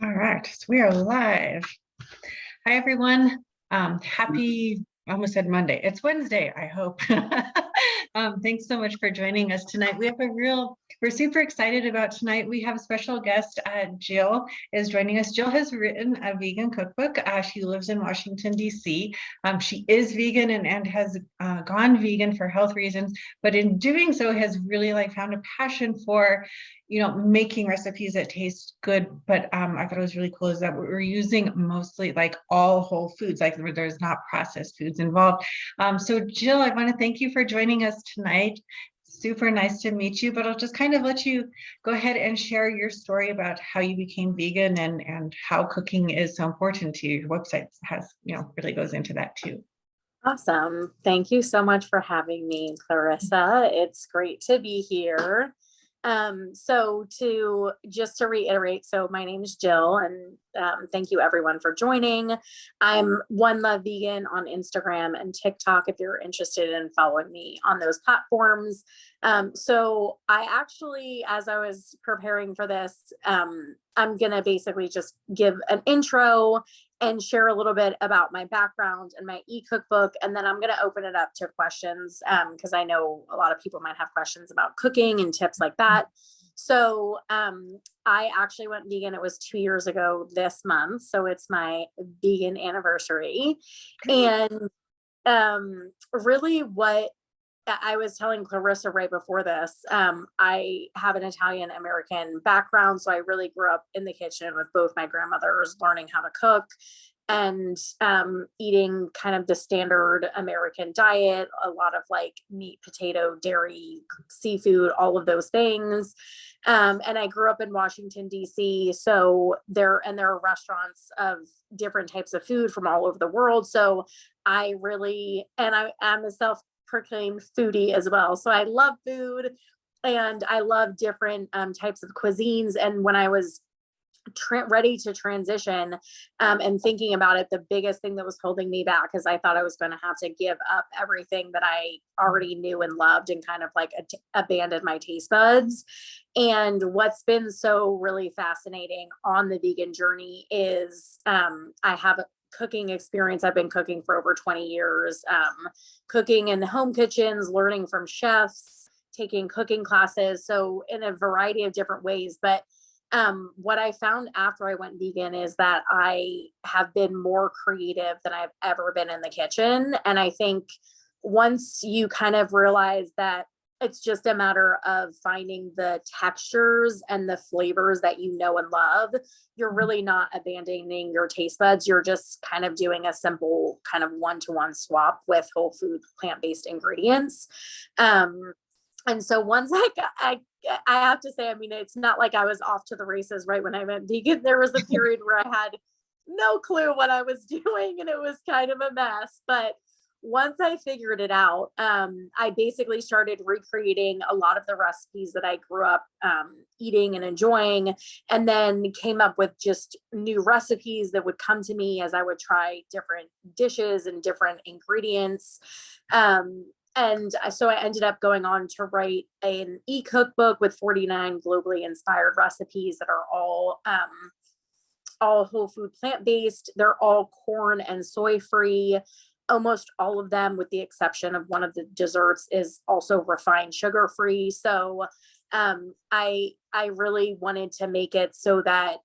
All right, so we are live. Hi, everyone. I almost said Monday. It's Wednesday, I hope. Thanks so much for joining us tonight. We're super excited about tonight. We have a special guest, Jill is joining us. Jill has written a vegan cookbook. She lives in Washington, D.C. She is vegan and has gone vegan for health reasons, but in doing so has really found a passion for making recipes that taste good. But I thought it was really cool is that we're using mostly all whole foods, where there's not processed foods involved. So Jill, I want to thank you for joining us tonight. Super nice to meet you, but I'll just kind of let you go ahead and share your story about how you became vegan and how cooking is so important to you. Your website really goes into that too. Awesome. Thank you so much for having me, Clarissa. It's great to be here. Just to reiterate, so my name is Jill, and thank you everyone for joining. I'm One Love Vegan on Instagram and TikTok if you're interested in following me on those platforms. So I actually, as I was preparing for this, I'm gonna basically just give an intro and share a little bit about my background and my e-cookbook, and then I'm going to open it up to questions because I know a lot of people might have questions about cooking and tips like that. So I actually went vegan. It was 2 years ago this month, so it's my vegan anniversary. And really what I was telling Clarissa right before this, I have an Italian American background. So I really grew up in the kitchen with both my grandmothers learning how to cook and eating kind of the standard American diet, a lot of meat, potato, dairy, seafood, all of those things. And I grew up in Washington, D.C. So there are restaurants of different types of food from all over the world. So I am a self-proclaimed foodie as well. So I love food and I love different types of cuisines. And when I was ready to transition and thinking about it, the biggest thing that was holding me back is I thought I was going to have to give up everything that I already knew and loved and kind of abandon my taste buds. And what's been so really fascinating on the vegan journey is I have a cooking experience. I've been cooking for over 20 years, cooking in home kitchens, learning from chefs, taking cooking classes. So in a variety of different ways, but what I found after I went vegan is that I have been more creative than I've ever been in the kitchen. And I think once you kind of realize that it's just a matter of finding the textures and the flavors that you know and love, you're really not abandoning your taste buds. You're just kind of doing a simple kind of one-to-one swap with whole food, plant-based ingredients. And so once I have to say, I mean, it's not like I was off to the races right when I went vegan. There was a period where I had no clue what I was doing and it was kind of a mess. But once I figured it out, I basically started recreating a lot of the recipes that I grew up eating and enjoying, and then came up with just new recipes that would come to me as I would try different dishes and different ingredients. And so I ended up going on to write an e-cookbook with 49 globally inspired recipes that are all whole food plant-based. They're all corn and soy free. Almost all of them, with the exception of one of the desserts, is also refined sugar free. So I really wanted to make it so that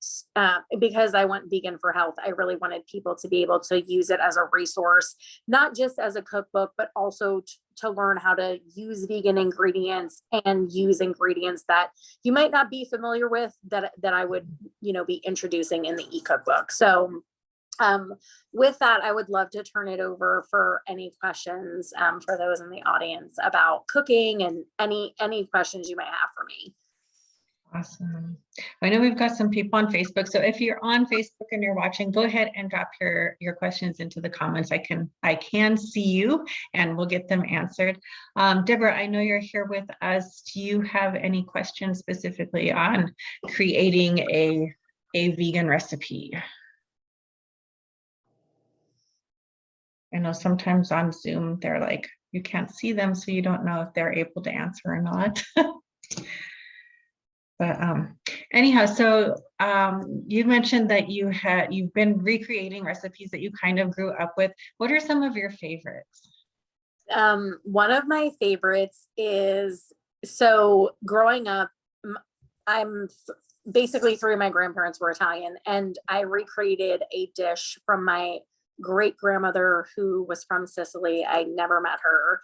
because I went vegan for health, I really wanted people to be able to use it as a resource, not just as a cookbook, but also to learn how to use vegan ingredients and use ingredients that you might not be familiar with that I would, be introducing in the e-cookbook. So with that, I would love to turn it over for any questions for those in the audience about cooking and any questions you might have for me. Awesome. I know we've got some people on Facebook. So if you're on Facebook and you're watching, go ahead and drop your questions into the comments. I can see you and we'll get them answered. Deborah, I know you're here with us. Do you have any questions specifically on creating a vegan recipe? I know sometimes on Zoom, they're like, you can't see them, so you don't know if they're able to answer or not. But anyhow, so you mentioned that you've been recreating recipes that you kind of grew up with. What are some of your favorites? One of my favorites is, so growing up, I'm basically three of my grandparents were Italian, and I recreated a dish from my great grandmother who was from Sicily. I never met her.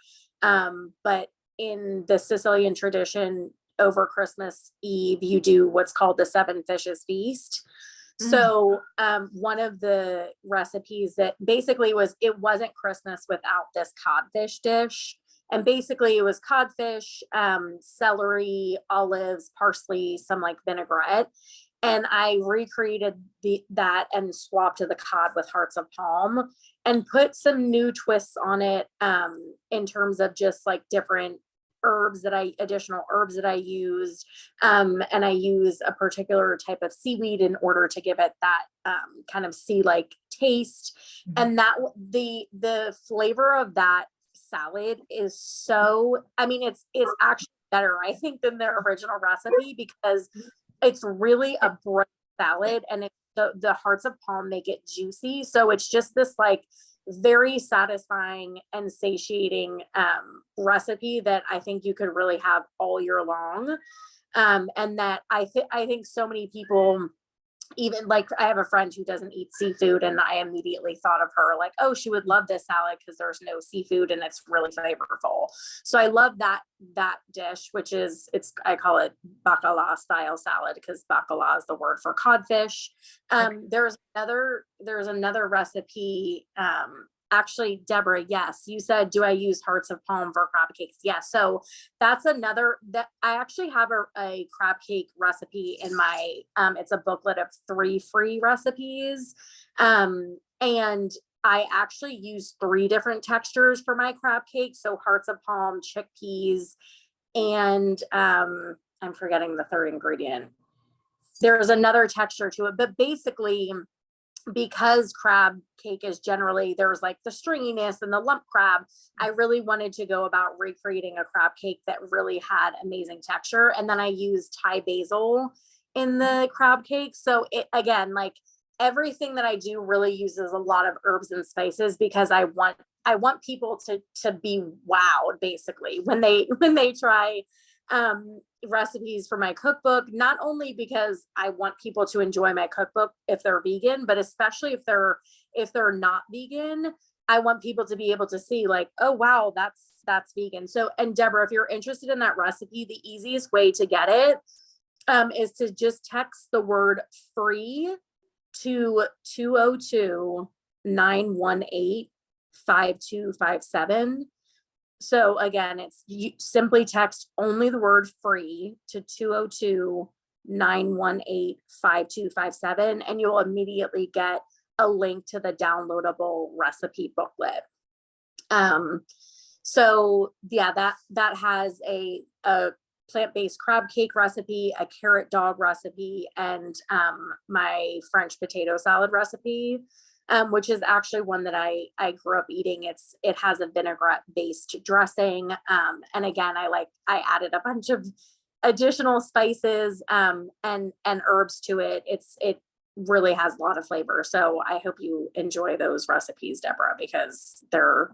But in the Sicilian tradition, over Christmas Eve, you do what's called the seven fishes feast. So one of the recipes that basically it wasn't Christmas without this codfish dish. And basically it was codfish, celery, olives, parsley, some like vinaigrette. And I recreated that and swapped the cod with hearts of palm and put some new twists on it, in terms of just like different additional herbs that I used. And I use a particular type of seaweed in order to give it that kind of sea-like taste. And that the flavor of that salad is so, I mean, it's actually better, I think, than their original recipe, because it's really a bread salad, and the hearts of palm make it juicy. So it's just this like very satisfying and satiating recipe that I think you could really have all year long. And that I think so many people, even like I have a friend who doesn't eat seafood, and I immediately thought of her like, oh, she would love this salad because there's no seafood and it's really flavorful. So I love that dish, which is, I call it bacala style salad, because bacala is the word for codfish. There's another recipe. Actually, Deborah, yes, you said, do I use hearts of palm for crab cakes? Yes. So that's another that I actually have a crab cake recipe in my, it's a booklet of 3 free recipes. And I actually use 3 different textures for my crab cake. So hearts of palm, chickpeas, and I'm forgetting the third ingredient. There's another texture to it, but basically, because crab cake is generally, there's like the stringiness and the lump crab, I really wanted to go about recreating a crab cake that really had amazing texture. And then I used Thai basil in the crab cake. So it, again, like everything that I do really uses a lot of herbs and spices, because I want people to be wowed basically when they try recipes for my cookbook, not only because I want people to enjoy my cookbook if they're vegan, but especially if they're not vegan, I want people to be able to see like, oh wow, that's vegan. So, and Deborah, if you're interested in that recipe, the easiest way to get it is to just text the word free to 202-918-5257. So again, you simply text only the word free to 202-918-5257, and you'll immediately get a link to the downloadable recipe booklet. So yeah, that has a plant-based crab cake recipe, a carrot dog recipe, and my French potato salad recipe. Which is actually one that I grew up eating. It has a vinaigrette based dressing. And again, I added a bunch of additional spices, and herbs to it. It really has a lot of flavor. So I hope you enjoy those recipes, Deborah, because they're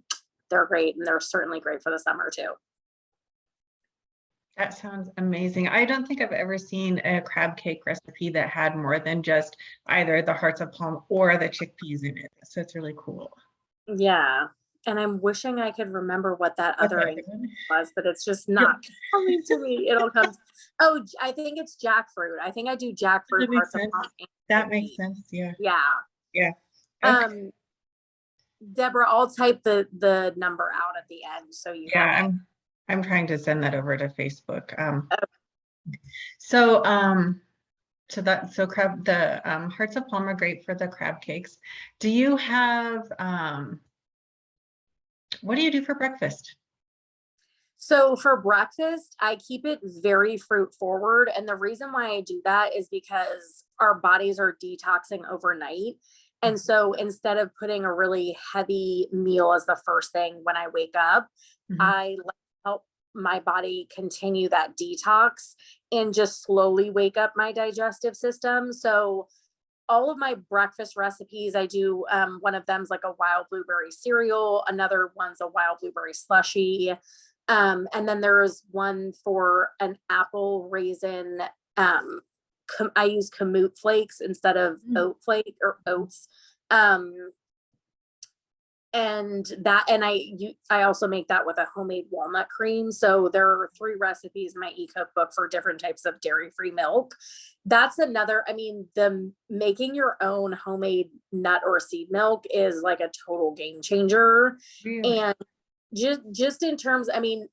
great, and they're certainly great for the summer too. That sounds amazing. I don't think I've ever seen a crab cake recipe that had more than just either the hearts of palm or the chickpeas in it. So it's really cool. Yeah. And I'm wishing I could remember what that other ingredient was, but it's just not coming to me. It'll come. Oh, I think it's jackfruit. I think I do jackfruit hearts of palm. That makes sense. Yeah. Yeah. Yeah. Okay. Deborah, I'll type the number out at the end so you have it. I'm trying to send that over to Facebook. Okay. So crab, the hearts of palm are great for the crab cakes. Do you have what do you do for breakfast? So for breakfast, I keep it very fruit forward. And the reason why I do that is because our bodies are detoxing overnight. And so instead of putting a really heavy meal as the first thing when I wake up, I help my body continue that detox and just slowly wake up my digestive system. So all of my breakfast recipes, I do, one of them's like a wild blueberry cereal. Another one's a wild blueberry slushy. And then there's one for an apple raisin. I use kamut flakes instead of oat flake or oats. I also make that with a homemade walnut cream. So there are 3 recipes in my e-cookbook for different types of dairy-free milk. That's another, I mean, the making your own homemade nut or seed milk is like a total game changer. Really? And just in terms, I mean,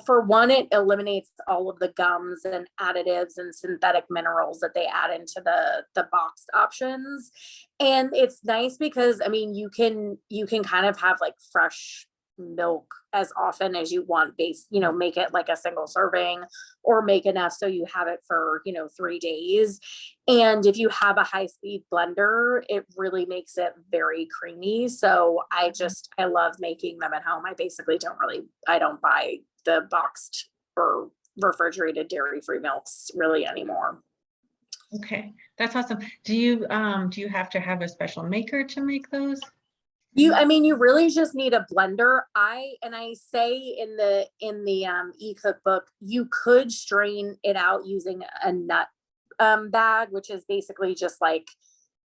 for one, it eliminates all of the gums and additives and synthetic minerals that they add into the boxed options. And it's nice because, I mean, you can kind of have like fresh milk as often as you want, make it like a single serving or make enough so you have it for, 3 days. And if you have a high-speed blender, it really makes it very creamy. So I love making them at home. I don't buy the boxed or refrigerated dairy-free milks really anymore. Okay, that's awesome. Do you have to have a special maker to make those? You really just need a blender. I say in the e-cookbook, you could strain it out using a nut bag, which is basically just like,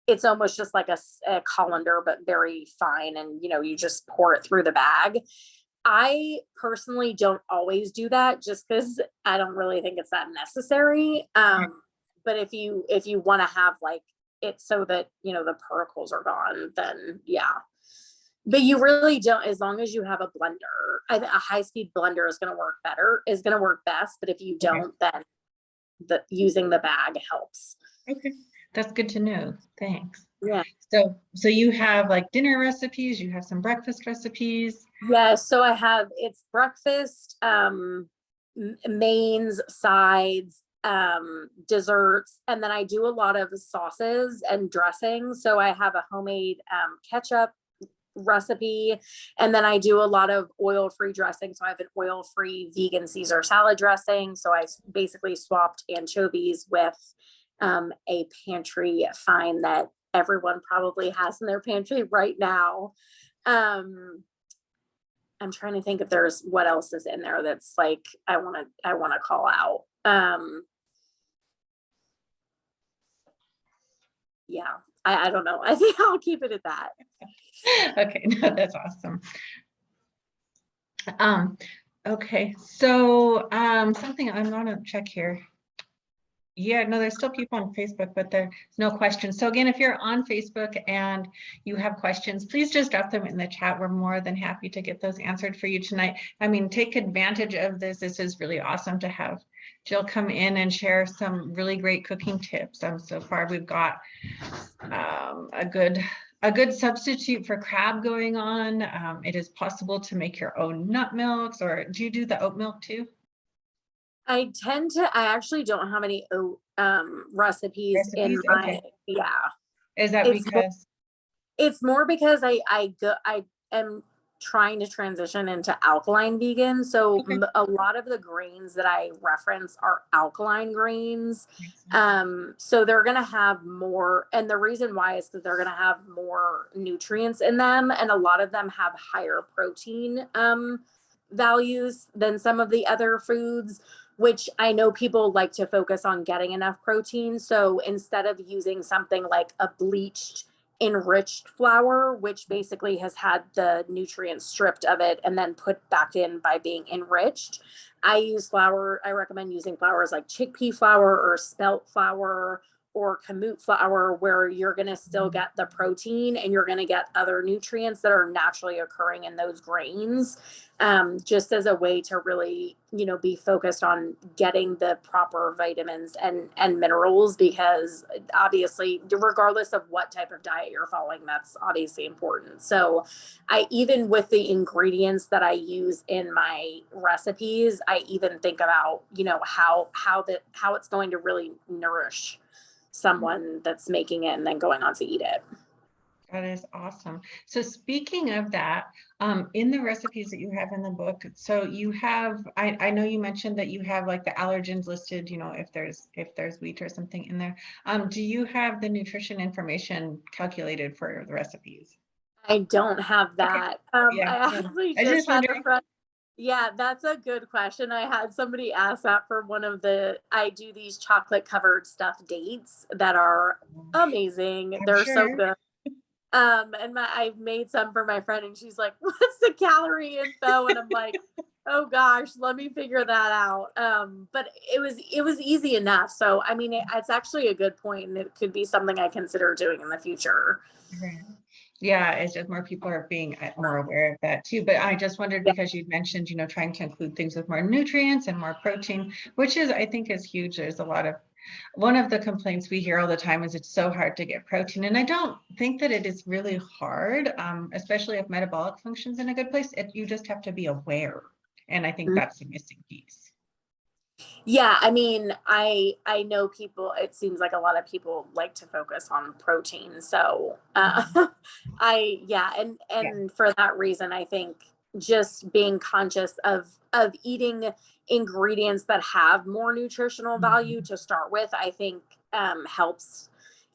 it's almost just like a colander, but very fine. And, you just pour it through the bag. I personally don't always do that just because I don't really think it's that necessary. But if you want to have like it so that, the particles are gone, then yeah. But you really don't, as long as you have a blender. A high-speed blender is going to work best. But if you don't, then using the bag helps. Okay, that's good to know. Thanks. Yeah. So you have like dinner recipes, you have some breakfast recipes. Yeah, so it's breakfast, mains, sides, desserts, and then I do a lot of sauces and dressings. So I have a homemade ketchup recipe, and then I do a lot of oil-free dressing. So I have an oil-free vegan Caesar salad dressing. So I basically swapped anchovies with a pantry find that everyone probably has in their pantry right now. I'm trying to think if there's what else is in there that's like I want to call out. Yeah, I don't know. I think I'll keep it at that. Okay, no, that's awesome. Okay, so something I'm gonna check here. Yeah, no, there's still people on Facebook, but there's no questions. So again, if you're on Facebook and you have questions, please just drop them in the chat. We're more than happy to get those answered for you tonight. I mean, take advantage of this. This is really awesome to have Jill come in and share some really great cooking tips. So far, we've got a good substitute for crab going on. It is possible to make your own nut milks, or do you do the oat milk too? I actually don't have any oat recipes in my, okay. Yeah. Is that because? It's more because I am trying to transition into alkaline vegan. So a lot of the grains that I reference are alkaline grains. So they're going to have more, and the reason why is because they're going to have more nutrients in them. And a lot of them have higher protein values than some of the other foods, which I know people like to focus on getting enough protein. So instead of using something like a bleached, enriched flour, which basically has had the nutrients stripped of it and then put back in by being enriched, I recommend using flours like chickpea flour or spelt flour or kamut flour, where you're going to still get the protein and you're going to get other nutrients that are naturally occurring in those grains, just as a way to really, be focused on getting the proper vitamins and minerals, because obviously, regardless of what type of diet you're following, that's obviously important. So even with the ingredients that I use in my recipes, I even think about, how it's going to really nourish someone that's making it and then going on to eat it. That is awesome. So speaking of that, in the recipes that you have in the book, so you have, I know you mentioned that you have like the allergens listed, you know, if there's wheat or something in there. Do you have the nutrition information calculated for the recipes? I don't have Okay. that. Yeah, I no, actually I was just just had a wondering. friend. Yeah, that's a good question. I had somebody ask that for one of I do these chocolate covered stuffed dates that are amazing. I'm They're so sure. good. And I've made some for my friend and she's like, what's the calorie info? And I'm like, oh gosh, let me figure that out. But it was easy enough. So, I mean, it's actually a good point and it could be something I consider doing in the future. Right. Yeah, it's just more people are being more aware of that too. But I just wondered Yeah. because you'd mentioned, you know, trying to include things with more nutrients and more protein, which is, I think, is huge. There's a lot of, one of the complaints we hear all the time is it's so hard to get protein. And I don't think that it is really hard, especially if metabolic function's in a good place. You just have to be aware. And I think that's the missing piece. Yeah, I mean, I know people, it seems like a lot of people like to focus on protein. So, Mhm. yeah, Yeah. and for that reason, I think just being conscious of eating ingredients that have more nutritional value Mhm. to start with, I think helps.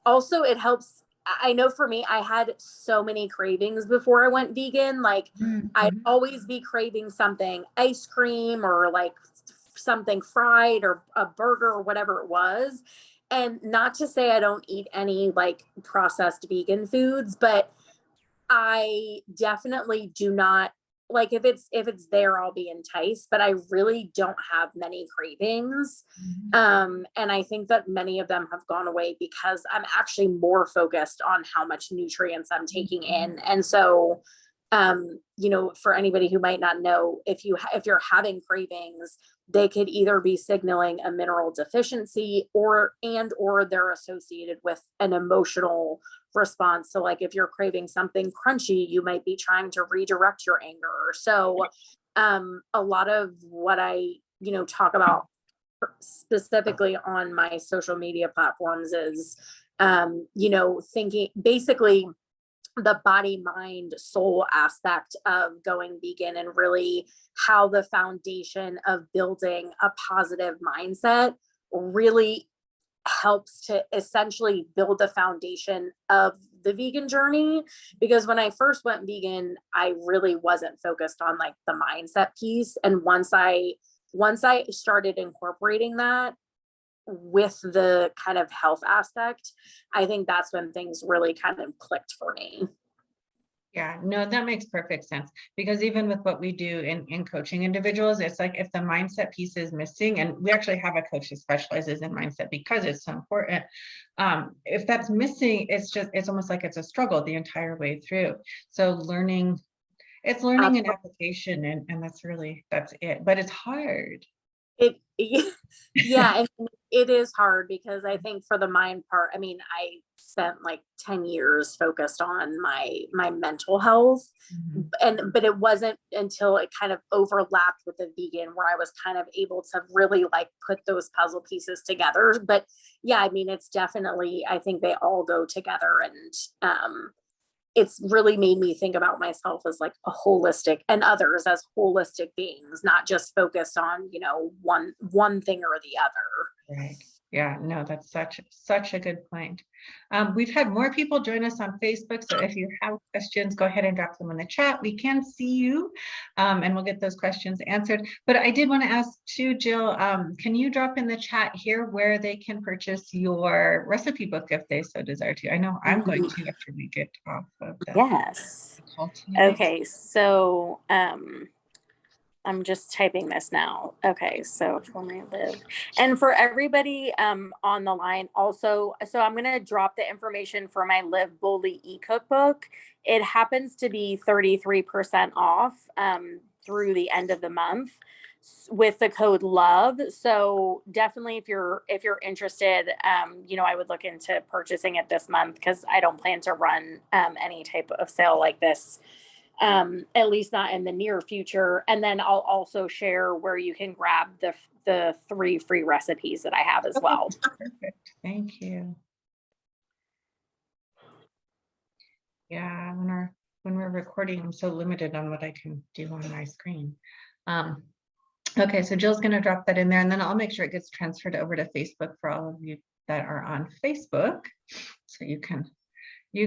Also, it helps. I know for me, I had so many cravings before I went vegan. Like, I'd Mhm. always be craving something, ice cream or like something fried or a burger or whatever it was. And not to say I don't eat any like processed vegan foods, but I definitely do not like if it's there, I'll be enticed, but I really don't have many cravings. Mhm. And I think that many of them have gone away because I'm actually more focused on how much nutrients I'm taking Mhm. in. And so for anybody who might not know, if you're having cravings, they could either be signaling a mineral deficiency or they're associated with an emotional response. So like if you're craving something crunchy, you might be trying to redirect your anger. So a lot of what I, talk about specifically on my social media platforms is thinking basically the body, mind, soul aspect of going vegan and really how the foundation of building a positive mindset really helps to essentially build the foundation of the vegan journey. Because when I first went vegan, I really wasn't focused on like the mindset piece. And once I started incorporating that with the kind of health aspect, I think that's when things really kind of clicked for me. Yeah, no, that makes perfect sense because even with what we do in coaching individuals, it's like if the mindset piece is missing, and we actually have a coach that specializes in mindset because it's so important. If that's missing, it's almost like it's a struggle the entire way through. So it's learning and application, and that's it. But it's hard. It yeah, and it is hard because I think for the mind part, I mean, I spent like 10 years focused on my mental health. Mhm. But it wasn't until it kind of overlapped with the vegan where I was kind of able to really like put those puzzle pieces together. But yeah, I mean, it's definitely, I think they all go together, and it's really made me think about myself as like a holistic, and others as holistic beings, not just focused on, one thing or the other. Right. Yeah, no, that's such a good point. We've had more people join us on Facebook, so if you have questions, go ahead and drop them in the chat. We can see you, and we'll get those questions answered. But I did want to ask too, Jill, can you drop in the chat here where they can purchase your recipe book if they so desire to? I know I'm going to after we get off of the Yes. call tonight. Okay, so I'm just typing this now. Okay, so for my live. And for everybody on the line also, so I'm gonna drop the information for my Live Boldly e-cookbook. It happens to be 33% off through the end of the month with the code LOVE. So definitely if you're interested, I would look into purchasing it this month because I don't plan to run any type of sale like this, at least not in the near future. And then I'll also share where you can grab the 3 free recipes that I have as Okay, well. perfect. Thank you. Yeah, when we're recording, I'm so limited on what I can do on my screen. Okay, so Jill's going to drop that in there, and then I'll make sure it gets transferred over to Facebook for all of you that are on Facebook, so you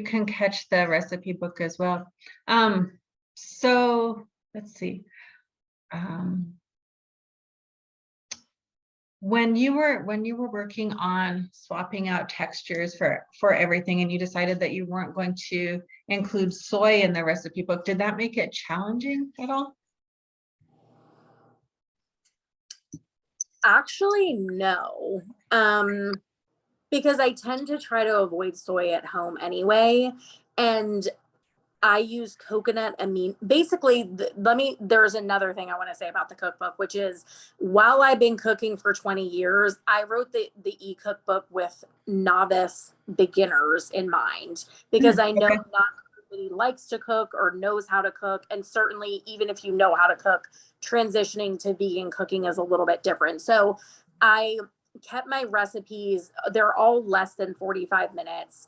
can catch the recipe book as well. So let's see. When you were working on swapping out textures for everything, and you decided that you weren't going to include soy in the recipe book, did that make it challenging at all? Actually, no. Because I tend to try to avoid soy at home anyway. And I use coconut amine. Basically, there's another thing I want to say about the cookbook, which is while I've been cooking for 20 years, I wrote the e-cookbook with novice beginners in mind, because I know Okay. not everybody likes to cook or knows how to cook. And certainly, even if you know how to cook, transitioning to vegan cooking is a little bit different. So I kept my recipes, they're all less than 45 minutes.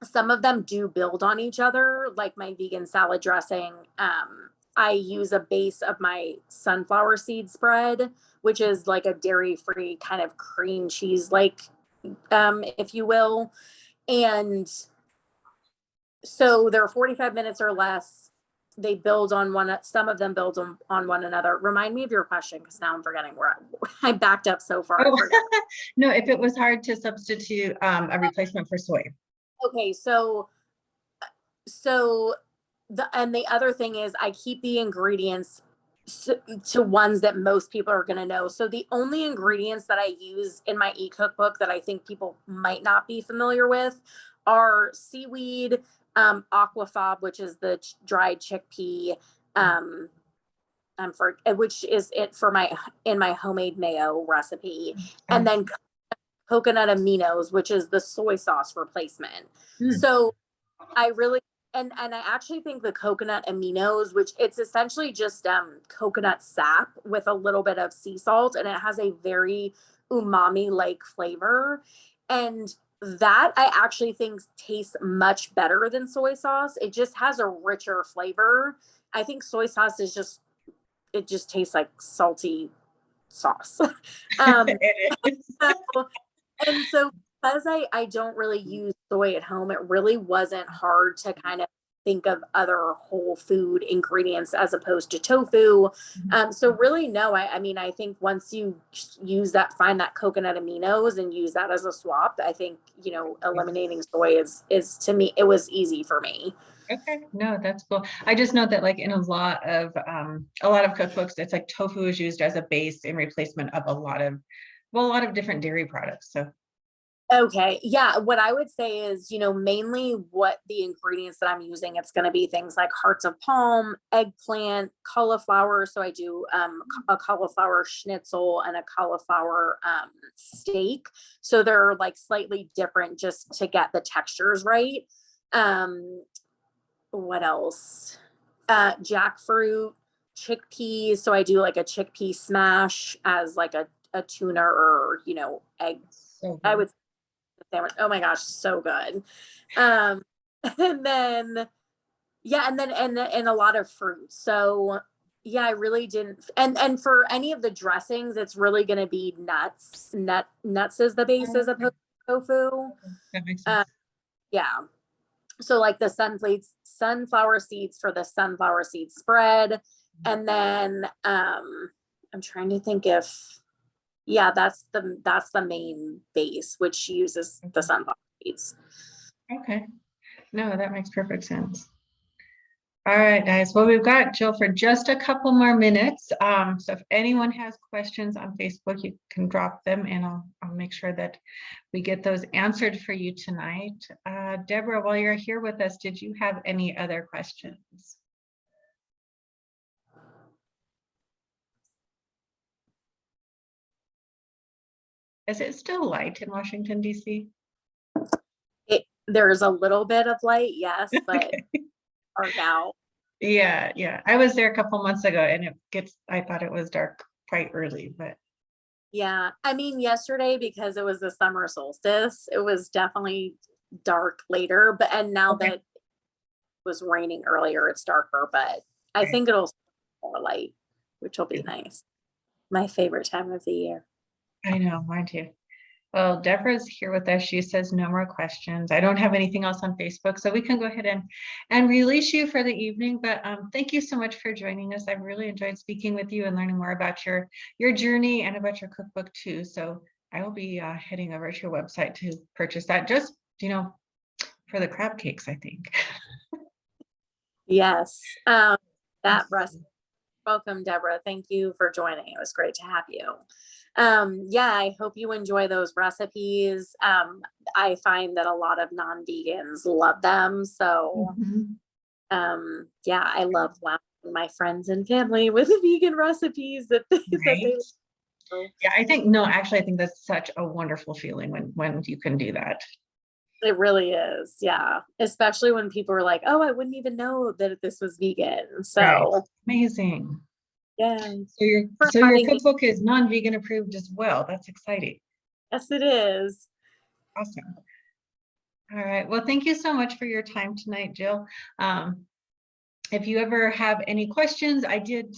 Some of them do build on each other, like my vegan salad dressing. I use a base of my sunflower seed spread, which is like a dairy-free kind of cream cheese, like, if you will. And so they're 45 minutes or less. They build on one, some of them build on one another. Remind me of your question, because now I'm forgetting where I backed up so far. Oh, no, if it was hard to substitute a replacement for soy. Okay, so the other thing is I keep the ingredients to ones that most people are going to know. So the only ingredients that I use in my e-cookbook that I think people might not be familiar with are seaweed, aquafab, which is the dried chickpea, which is it for in my homemade mayo recipe, and then coconut aminos, which is the soy sauce replacement. So I really, and I actually think the coconut aminos, which it's essentially just coconut sap with a little bit of sea salt, and it has a very umami like flavor, and that I actually think tastes much better than soy sauce. It just has a richer flavor. I think soy sauce is just, it just tastes like salty sauce. So, and so because I don't really use soy at home, it really wasn't hard to kind of think of other whole food ingredients as opposed to tofu. So really, no, I mean, I think once you find that coconut aminos and use that as a swap, I think, eliminating soy is to me, it was easy for me. Okay, no, that's cool. I just know that like in a lot of cookbooks, it's like tofu is used as a base in replacement of a lot of different dairy products. So Okay. Yeah. What I would say is, mainly what the ingredients that I'm using, it's going to be things like hearts of palm, eggplant, cauliflower. So I do a cauliflower schnitzel and a cauliflower steak. So they're like slightly different just to get the textures right. What else? Jackfruit, chickpeas. So I do like a chickpea smash as like a tuna or, egg. so I good. would sandwich. Oh my gosh, so good. And then yeah, and a lot of fruit. So yeah, I really didn't, and for any of the dressings, it's really going to be nuts. Nuts is the base as opposed to tofu. That makes sense. Yeah. So like the sunflower seeds for the sunflower seed spread. And then I'm trying to think if, yeah, that's the main base, which uses the sunflower seeds. Okay. No, that makes perfect sense. All right, guys. Well, we've got Jill for just a couple more minutes. So if anyone has questions on Facebook, you can drop them and I'll make sure that we get those answered for you tonight. Deborah, while you're here with us, did you have any other questions? Is it still light in Washington, D.C.? There's a little bit of light, yes, but Okay. dark out. Yeah. I was there a couple months ago and I thought it was dark quite early, but yeah. I mean, yesterday, because it was the summer solstice, it was definitely dark later, and now Okay. that it was raining earlier, it's darker, but I Right. think it'll more light, which will be nice. My favorite time of the year. I know, mine too. Well, Deborah's here with us. She says no more questions. I don't have anything else on Facebook, so we can go ahead and release you for the evening. But thank you so much for joining us. I've really enjoyed speaking with you and learning more about your journey and about your cookbook too. So I will be heading over to your website to purchase that, just for the crab cakes, I think. Yes, that recipe. Welcome, Deborah. Thank you for joining. It was great to have you. Yeah, I hope you enjoy those recipes. I find that a lot of non-vegans love them. So Mhm. yeah, I love wowing my friends and family with vegan recipes that Right. they love. Yeah, I think that's such a wonderful feeling when you can do that. It really is. Yeah. Especially when people are like, oh, I wouldn't even know that this was vegan. Right. So Amazing. yeah, for So your having me. cookbook is non-vegan approved as well. That's exciting. Yes, it is. Awesome. All right. Well, thank you so much for your time tonight, Jill. If you ever have any questions, I did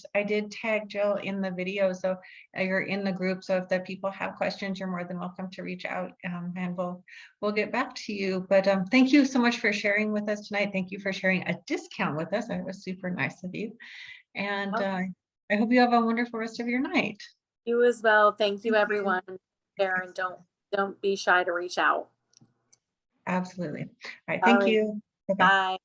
tag Jill in the video, so you're in the group. So if the people have questions, you're more than welcome to reach out, and we'll get back to you. But thank you so much for sharing with us tonight. Thank you for sharing a discount with us. That was super nice of you. And I hope you have a wonderful rest of your night. You as well. Thank you, Thank you. everyone. There, and don't be shy to reach out. Absolutely. All right. All Thank right. you. Bye-bye. Bye.